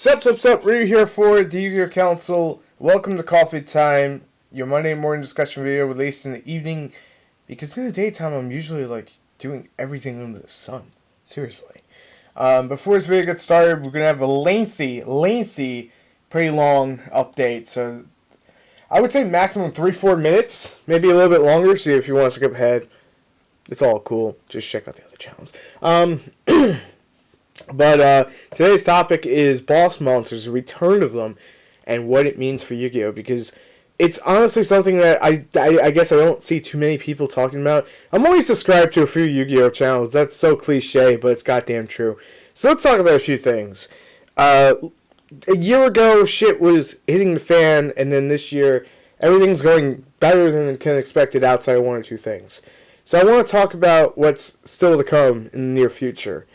Sup, Ryu here for the TheYugiohCouncil. Welcome to Coffee Time, your Monday morning discussion video released in the evening, because in the daytime I'm usually like doing everything under the sun. Seriously. Before this video gets started, we're going to have a lengthy, pretty long update, so I would say maximum 3-4 minutes, maybe a little bit longer, so if you want to skip ahead, it's all cool. Just check out the other channels. But today's topic is boss monsters, the return of them, and what it means for Yu-Gi-Oh! Because it's honestly something that I guess I don't see too many people talking about. I'm only subscribed to a few Yu-Gi-Oh! Channels. That's so cliche, but it's goddamn true. So let's talk about a few things. A year ago, shit was hitting the fan, and then this year, everything's going better than expected outside of one or two things. So I want to talk about what's still to come in the near future.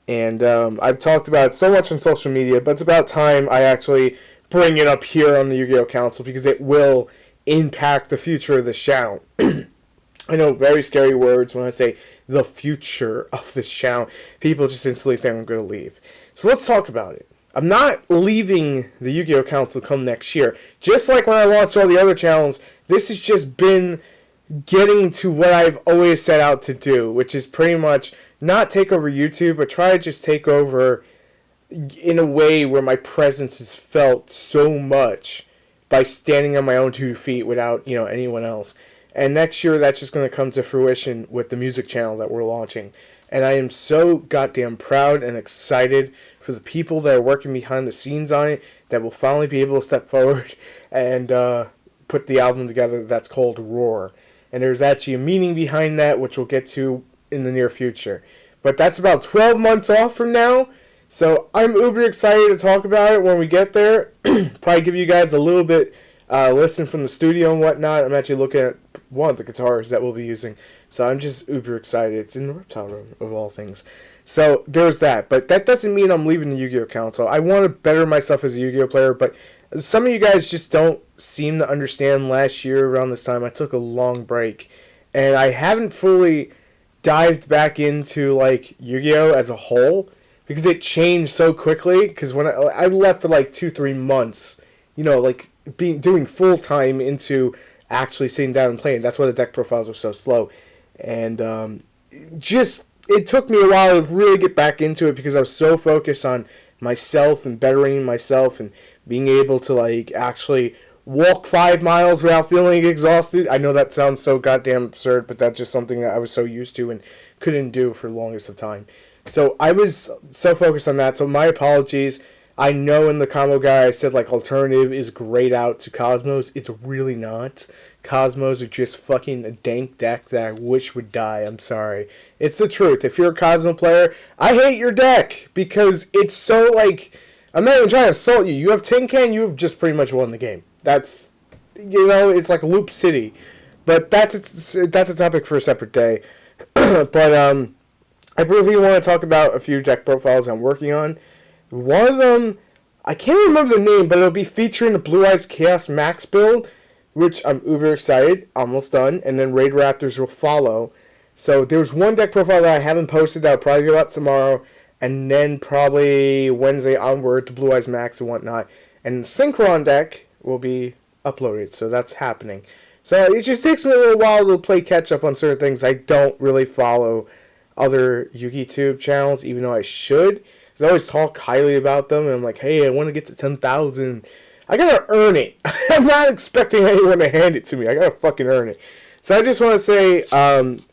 And I've talked about it so much on social media, but it's about time I actually bring it up here on the Yu-Gi-Oh! Council, because it will impact the future of this channel. I know, very scary words when I say the future of this channel. People just instantly think I'm going to leave. So let's talk about it. I'm not leaving the Yu-Gi-Oh! Council come next year. Just like when I launched all the other channels, this has just been getting to what I've always set out to do, which is pretty much not take over YouTube, but try to just take over in a way where my presence is felt so much by standing on my own 2 feet without, anyone else. And next year, that's just going to come to fruition with the music channel that we're launching. And I am so goddamn proud and excited for the people that are working behind the scenes on it that will finally be able to step forward and put the album together that's called Roar. And there's actually a meaning behind that, which we'll get to in the near future. But that's about 12 months off from now, so I'm uber excited to talk about it when we get there. Probably give you guys a little bit listen from the studio and whatnot. I'm actually looking at one of the guitars that we'll be using, so I'm just uber excited. It's in the reptile room, of all things. So there's that, but that doesn't mean I'm leaving the Yu-Gi-Oh! Council. I want to better myself as a Yu-Gi-Oh! Player, but some of you guys just don't seem to understand. Last year around this time, I took a long break, and I haven't fully dived back into like Yu-Gi-Oh! As a whole, because it changed so quickly. Because when I left for like 2-3 months, like doing full time into actually sitting down and playing. That's why the deck profiles were so slow, and it took me a while to really get back into it because I was so focused on myself and bettering myself and being able to like actually walk 5 miles without feeling exhausted. I know that sounds so goddamn absurd, but that's just something that I was so used to and couldn't do for the longest of time. So I was so focused on that, so my apologies. I know in the combo guide I said like alternative is grayed out to Cosmos. It's really not. Cosmos are just fucking a dank deck that I wish would die. I'm sorry. It's the truth. If you're a Cosmo player, I hate your deck because it's so like, I'm not even trying to insult you. You have Tin Can, you have just pretty much won the game. That's, it's like Loop City. But that's a topic for a separate day. But I briefly want to talk about a few deck profiles I'm working on. One of them, I can't remember the name, but it'll be featuring the Blue Eyes Chaos Max build, which I'm uber excited, almost done, and then Raid Raptors will follow. So there's one deck profile that I haven't posted that I'll probably go out tomorrow, and then probably Wednesday onward to Blue Eyes Max and whatnot. And the Synchron deck will be uploaded, so that's happening. So it just takes me a little while to play catch up on certain things. I don't really follow other YugiTube channels, even though I should. Because I always talk highly about them, and I'm like, hey, I want to get to 10,000. I gotta earn it. I'm not expecting anyone to hand it to me. I gotta fucking earn it. So I just want to say,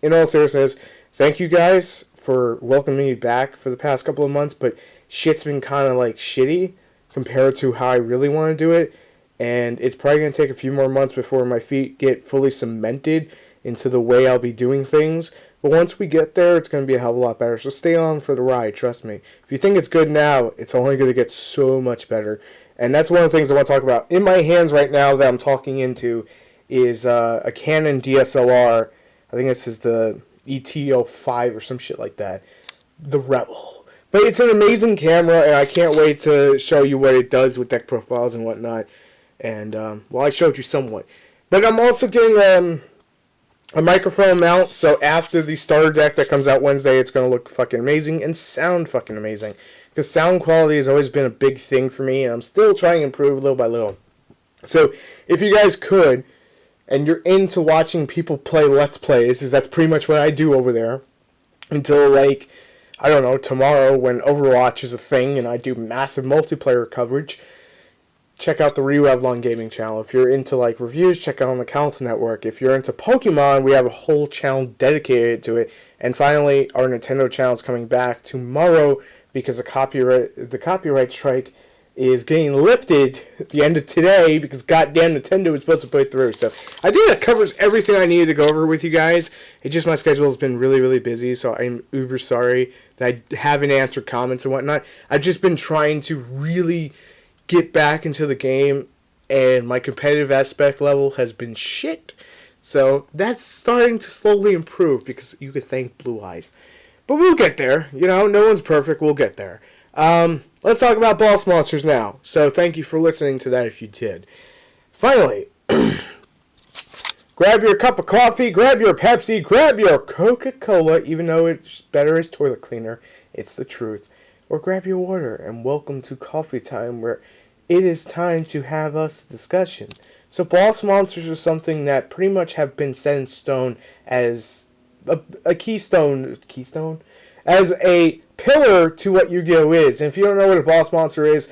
in all seriousness, thank you guys for welcoming me back for the past couple of months, but shit's been kind of like shitty compared to how I really want to do it. And it's probably going to take a few more months before my feet get fully cemented into the way I'll be doing things. But once we get there, it's going to be a hell of a lot better. So stay on for the ride, trust me. If you think it's good now, it's only going to get so much better. And that's one of the things I want to talk about. In my hands right now that I'm talking into is a Canon DSLR. I think this is the ET05 or some shit like that. The Rebel. But it's an amazing camera, and I can't wait to show you what it does with deck profiles and whatnot. And, well, I showed you somewhat. But I'm also getting a microphone mount, so after the starter deck that comes out Wednesday, it's going to look fucking amazing and sound fucking amazing. Because sound quality has always been a big thing for me, and I'm still trying to improve little by little. So, if you guys could, and you're into watching people play Let's Plays, because that's pretty much what I do over there, until, like, I don't know, tomorrow when Overwatch is a thing and I do massive multiplayer coverage, check out the RyuAvalonGaming channel. If you're into, like, reviews, check out on TheCouncilNetwork. If you're into Pokemon, we have a whole channel dedicated to it. And finally, our Nintendo channel is coming back tomorrow because the copyright strike is getting lifted at the end of today because goddamn Nintendo was supposed to put it through. So I think that covers everything I needed to go over with you guys. It's just my schedule has been really, really busy, so I'm uber sorry that I haven't answered comments and whatnot. I've just been trying to really get back into the game, and my competitive aspect level has been shit. So that's starting to slowly improve because you could thank Blue Eyes. But we'll get there. You know, no one's perfect. We'll get there. Let's talk about boss monsters now. So thank you for listening to that if you did. Finally, grab your cup of coffee, grab your Pepsi, grab your Coca-Cola, even though it's better as toilet cleaner. It's the truth. Or grab your water and welcome to coffee time where it is time to have us discussion. So boss monsters are something that pretty much have been set in stone as a keystone, as a pillar to what Yu-Gi-Oh! Is. And if you don't know what a boss monster is,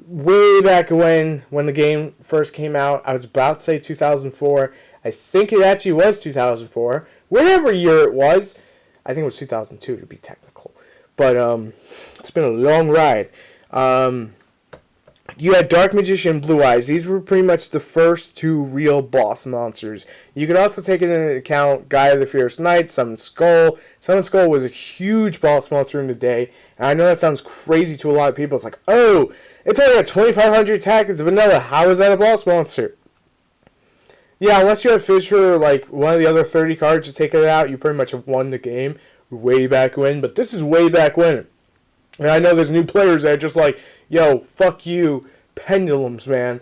way back when the game first came out, I was about to say 2004. I think it actually was 2004. Whatever year it was. I think it was 2002 to be technical. But it's been a long ride. You had Dark Magician and Blue Eyes. These were pretty much the first two real boss monsters. You could also take into account Guy of the Fierce Knight, Summon Skull. Summon Skull was a huge boss monster in the day. And I know that sounds crazy to a lot of people. It's like, oh, it's only got 2,500 attack. It's vanilla. How is that a boss monster? Yeah, unless you have Fisher or like one of the other 30 cards to take it out, you pretty much have won the game way back when. But this is way back when. And I know there's new players that are just like, yo, fuck you, pendulums, man.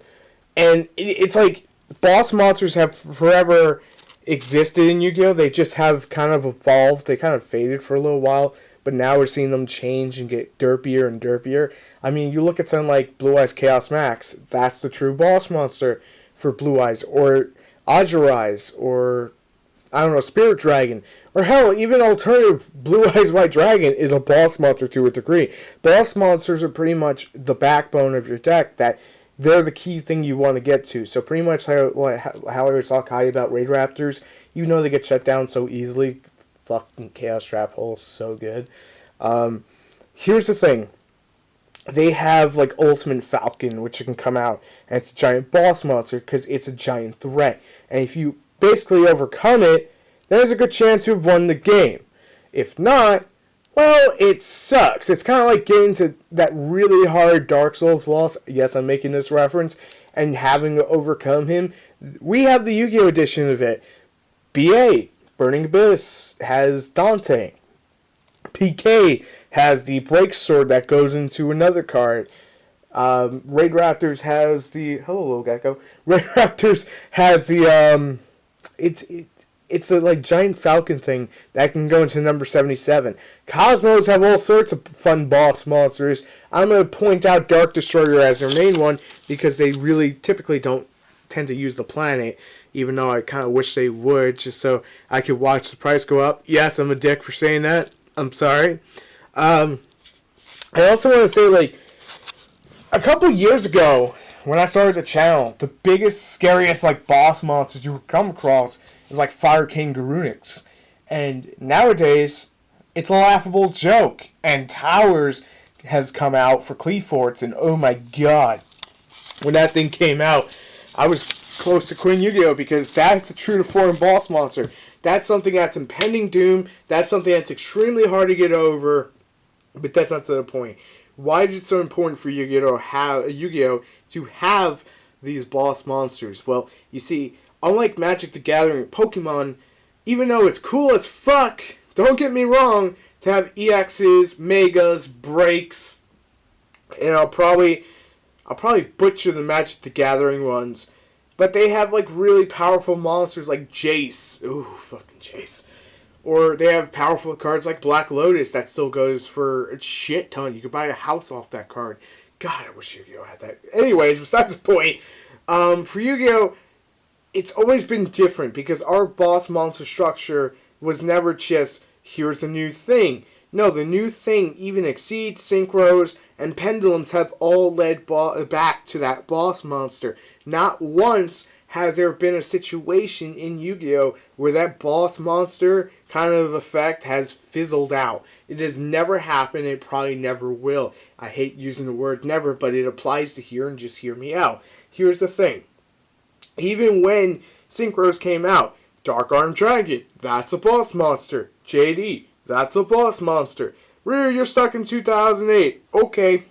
And it's like, boss monsters have forever existed in Yu-Gi-Oh! They just have kind of evolved. They kind of faded for a little while. But now we're seeing them change and get derpier and derpier. I mean, you look at something like Blue Eyes Chaos Max. That's the true boss monster for Blue Eyes. Or Azure Eyes. Or I don't know, Spirit Dragon. Or hell, even alternative Blue Eyes White Dragon is a boss monster to a degree. Boss monsters are pretty much the backbone of your deck, that they're the key thing you want to get to. So pretty much how I always talk high about Raid Raptors, you know they get shut down so easily. Fucking Chaos Trap Hole, so good. Here's the thing. They have like Ultimate Falcon, which can come out, and it's a giant boss monster because it's a giant threat. And if you basically overcome it, there's a good chance you've won the game. If not, well, it sucks. It's kind of like getting to that really hard Dark Souls boss. Yes, I'm making this reference. And having to overcome him. We have the Yu-Gi-Oh! Edition of it. BA, Burning Abyss, has Dante. PK has the Break Sword that goes into another card. Raid Raptors has the... Hello, little gecko. Raid Raptors has the... It's a like giant falcon thing that can go into number 77. Cosmos have all sorts of fun boss monsters. I'm going to point out Dark Destroyer as their main one because they really typically don't tend to use the planet, even though I kind of wish they would, just so I could watch the price go up. Yes, I'm a dick for saying that. I'm sorry. I also want to say, like, a couple years ago, when I started the channel, the biggest, scariest, like, boss monsters you would come across is, like, Fire King Garunix. And nowadays, it's a laughable joke. And Towers has come out for Cleaforts, and oh my god. When that thing came out, I was close to Queen Yu-Gi-Oh! Because that's a true to form boss monster. That's something that's impending doom. That's something that's extremely hard to get over. But that's not to the point. Why is it so important for Yu-Gi-Oh! To have these boss monsters? Well, you see, unlike Magic the Gathering and Pokemon, even though it's cool as fuck, don't get me wrong, to have EXs, Megas, Breaks, and I'll probably butcher the Magic the Gathering ones. But they have like really powerful monsters like Jace. Ooh, fucking Jace. Or they have powerful cards like Black Lotus that still goes for a shit ton. You could buy a house off that card. God, I wish Yu-Gi-Oh had that. Anyways, besides the point, for Yu-Gi-Oh, it's always been different because our boss monster structure was never just, here's a new thing. No, the new thing even exceeds synchros, and pendulums have all led back to that boss monster. Not once has there been a situation in Yu-Gi-Oh! Where that boss monster kind of effect has fizzled out. It has never happened, it probably never will. I hate using the word never, but it applies to here, and just hear me out. Here's the thing. Even when Synchros came out, Dark Arm Dragon, that's a boss monster. JD, that's a boss monster. Ryu, you're stuck in 2008. Okay.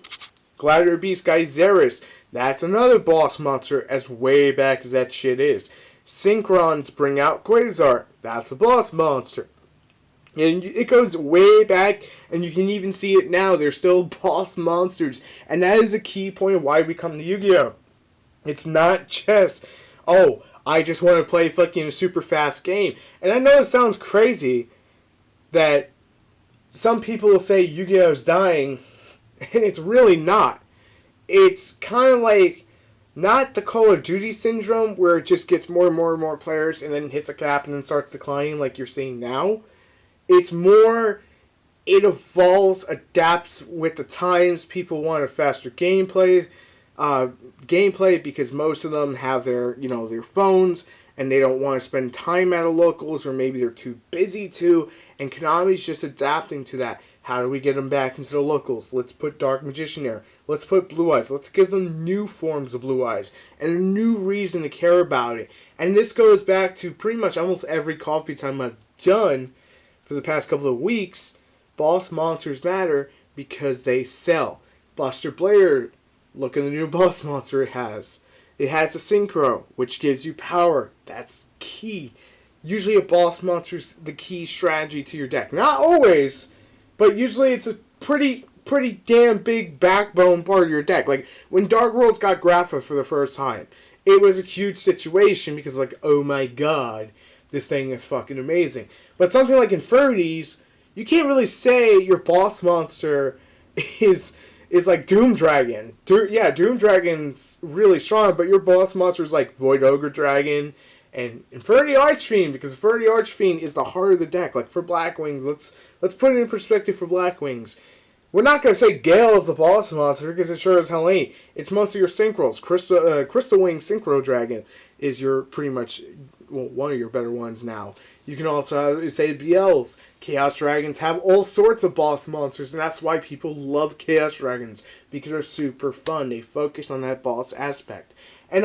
Gladiator Beast Guy Xeris, that's another boss monster as way back as that shit is. Synchrons bring out Quasar, that's a boss monster. And it goes way back, and you can even see it now. They're still boss monsters. And that is a key point of why we come to Yu-Gi-Oh! It's not just, oh, I just want to play fucking a super fast game. And I know it sounds crazy that some people will say Yu-Gi-Oh's dying, and it's really not. It's kind of like, not the Call of Duty syndrome, where it just gets more and more and more players, and then hits a cap and then starts declining like you're seeing now. It's more, it evolves, adapts with the times. People want a faster gameplay because most of them have their, their phones, and they don't want to spend time at a locals, or maybe they're too busy to, and Konami's just adapting to that. How do we get them back into the locals? Let's put Dark Magician there. Let's put Blue Eyes. Let's give them new forms of Blue Eyes and a new reason to care about it. And this goes back to pretty much almost every coffee time I've done for the past couple of weeks. Boss monsters matter because they sell. Buster Blair, look at the new boss monster it has. It has a synchro, which gives you power. That's key. Usually a boss monster's the key strategy to your deck. Not always, but usually it's a pretty damn big backbone part of your deck. Like, when Dark Worlds got Grapha for the first time, it was a huge situation because, like, oh my god, this thing is fucking amazing. But something like Infinities, you can't really say your boss monster is like Doom Dragon. Doom Dragon's really strong, but your boss monster is like Void Ogre Dragon and Infinity Archfiend, because Infinity Archfiend is the heart of the deck. Like, for Black Wings, let's put it in perspective for Black Wings. We're not going to say Gale is the boss monster, because it sure as hell ain't. It's most of your synchros. Crystal Wing Synchro Dragon is your pretty much, well, one of your better ones now. You can also say BLs. Chaos Dragons have all sorts of boss monsters, and that's why people love Chaos Dragons, because they're super fun. They focus on that boss aspect. And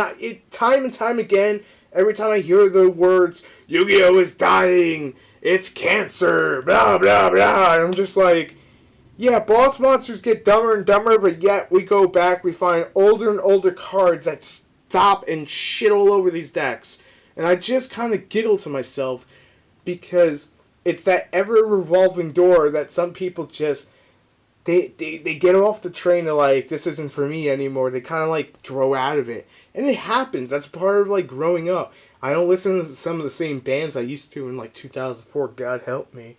time and time again, every time I hear the words, Yu-Gi-Oh! Is dying, it's cancer, blah, blah, blah, and I'm just like, yeah, boss monsters get dumber and dumber, but yet we go back, we find older and older cards that stop and shit all over these decks. And I just kind of giggle to myself, because it's that ever-revolving door that some people just, they get off the train of, like, this isn't for me anymore. They kind of, like, grow out of it. And it happens. That's part of, like, growing up. I don't listen to some of the same bands I used to in, like, 2004. God help me.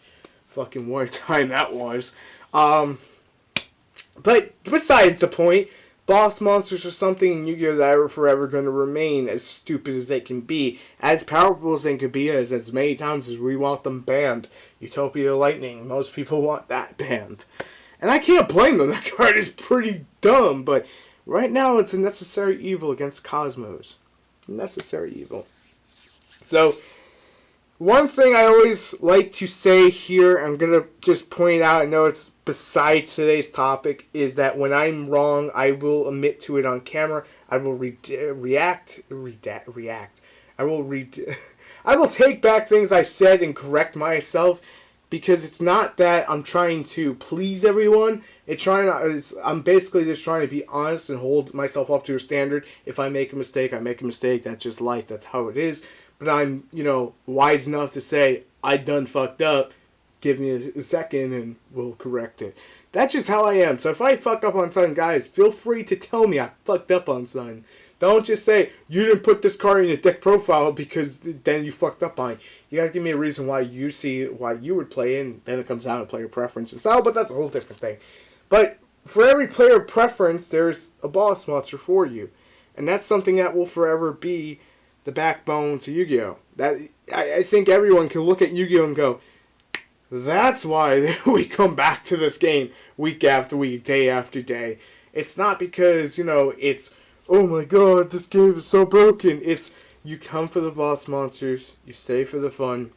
Fucking what a time that was. But besides the point, boss monsters are something in Yu-Gi-Oh! That are forever going to remain as stupid as they can be, as powerful as they can be, as many times as we want them banned. Utopia Lightning, most people want that banned. And I can't blame them, that card is pretty dumb, but right now it's a necessary evil against Cosmos. Necessary evil. So, one thing I always like to say here, I'm going to just point out, I know it's besides today's topic, is that when I'm wrong, I will admit to it on camera. I will react. I will take back things I said and correct myself, because it's not that I'm trying to please everyone. I'm basically just trying to be honest and hold myself up to a standard. If I make a mistake, I make a mistake. That's just life. That's how it is. But I'm, wise enough to say, I done fucked up. Give me a second and we'll correct it. That's just how I am. So if I fuck up on something, guys, feel free to tell me I fucked up on something. Don't just say, you didn't put this card in your deck profile because then you fucked up on it. You gotta give me a reason why you see why you would play it, and then it comes down to player preference and style, but that's a whole different thing. But for every player preference, there's a boss monster for you. And that's something that will forever be the backbone to Yu-Gi-Oh! That I think everyone can look at Yu-Gi-Oh! And go, that's why we come back to this game week after week, day after day. It's not because, it's, oh my god, this game is so broken. It's, you come for the boss monsters, you stay for the fun,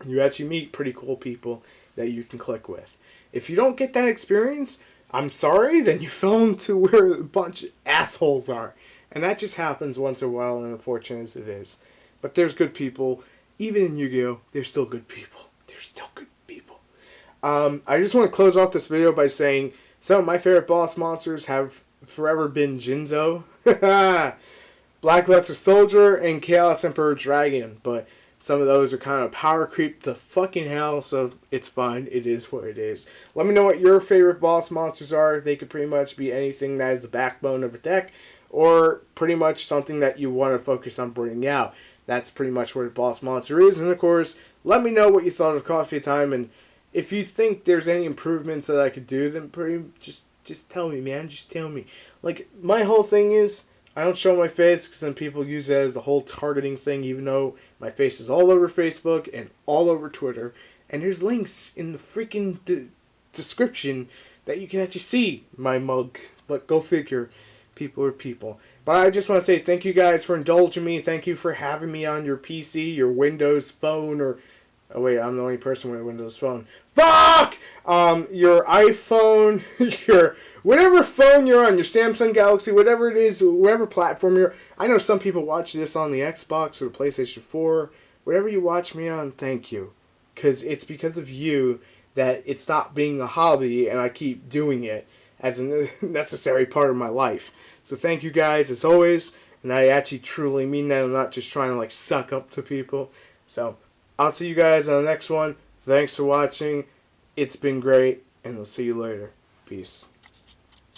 you actually meet pretty cool people that you can click with. If you don't get that experience, I'm sorry, then you fell into where a bunch of assholes are. And that just happens once in a while, and unfortunate as it is. But there's good people. Even in Yu-Gi-Oh!, there's still good people. There's still good people. I just want to close off this video by saying some of my favorite boss monsters have forever been Jinzo, Black Luster Soldier, and Chaos Emperor Dragon. But some of those are kind of power creep to fucking hell, so it's fine. It is what it is. Let me know what your favorite boss monsters are. They could pretty much be anything that is the backbone of a deck, or pretty much something that you want to focus on bringing out. That's pretty much where the boss monster is. And of course, let me know what you thought of Coffee Time, and if you think there's any improvements that I could do, then just tell me, man. Just tell me. Like, my whole thing is, I don't show my face because then people use it as the whole targeting thing, even though my face is all over Facebook and all over Twitter. And there's links in the freaking description that you can actually see my mug. But go figure. People are people. But I just want to say thank you guys for indulging me. Thank you for having me on your PC, your Windows phone, or... Oh wait, I'm the only person with a Windows phone. Fuck! Your iPhone, your... Whatever phone you're on, your Samsung Galaxy, whatever it is, whatever platform you're... I know some people watch this on the Xbox or the PlayStation 4. Whatever you watch me on, thank you. Because it's because of you that it stopped being a hobby and I keep doing it as a necessary part of my life. So thank you guys as always, and I actually truly mean that. I'm not just trying to suck up to people. So I'll see you guys on the next one. Thanks for watching. It's been great, and I'll see you later. Peace.